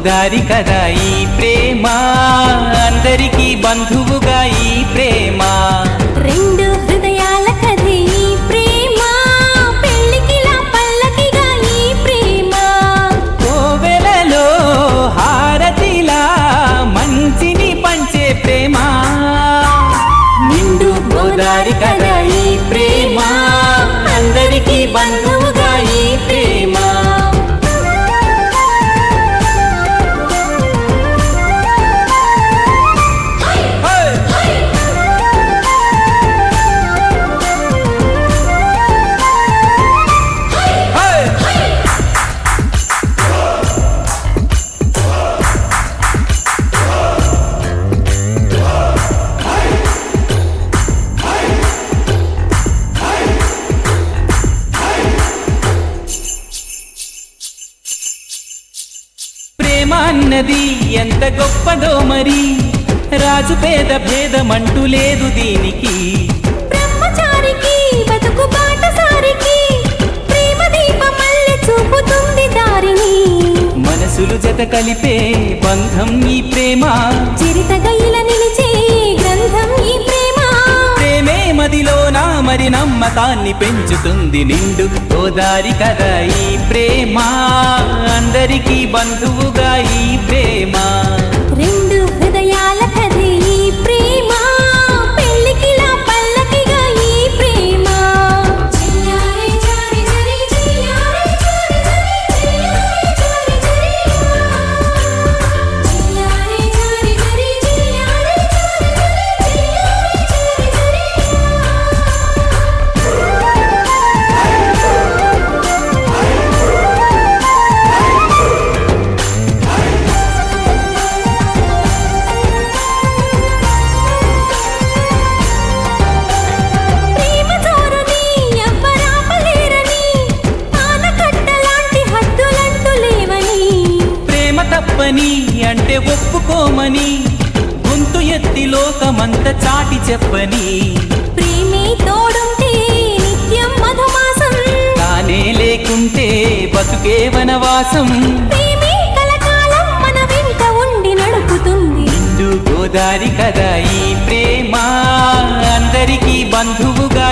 గోదారి కదా ఈ ప్రేమ, అందరికీ బంధువుగా ఈ ప్రేమ. రెండు హృదయాల కథే ఈ ప్రేమ, పెళ్ళికిలా పల్లకిగా ఈ ప్రేమ. కోవెలలో హారతిలా మంచిని పంచే ప్రేమ. నిండు గోదారి కదా ఈ ప్రేమ, అందరికీ బంధువుగా ఈ ప్రేమ. ప్రేమ అన్నది ఎంత గొప్పదో మరి, రాజు పేద భేదమంటూ లేదు దీనికి. బ్రహ్మచారికి బతుకు బాటసారికి, ప్రేమ దీపమల్లె చూపుతుంది దారిని. మనసులు జత కలిపే బంధం ఈ ప్రేమ, చిరితగా ఇలా నిలిచే గ్రంథం ఈ ప్రేమ. ప్రేమే మదిలోన మరి నమ్మకాన్ని పెంచుతుంది. నిండు గోదారి కదా ఈ ప్రేమ, అందరికీ బంధువుగా ఈ ప్రేమ. రెండు హృదయాల కథే ఈ ప్రేమ, పెళ్ళికిలా పల్లకిగా ఈ ప్రేమ. చెయ్యారే జారి జరి చెయ్యారే జారి జరి చెయ్యారే జారి జరి చెయ్యారే జారి జరి చెయ్యారే జారి జరి చెయ్యారే జారి జరి. ప్రేమ జోరుని ఎవ్వరాపలేరని, ఆనకట్టలాంటి హద్దులంటూ లేవని. ప్రేమ తప్పని అంటే ఒప్పుకోమని, గొంతు ఎత్తి లోకమంత చాటి చెప్పని. ప్రేమే తోడుంటే నిత్యం మధుమాసం, తానే లేకుంటే బతుకే వనవాసం. ప్రేమే కలకాలం మన వెంట ఉండి నడుపుతుంది. నిండు గోదారి కదా ఈ ప్రేమ, అందరికీ బంధువుగా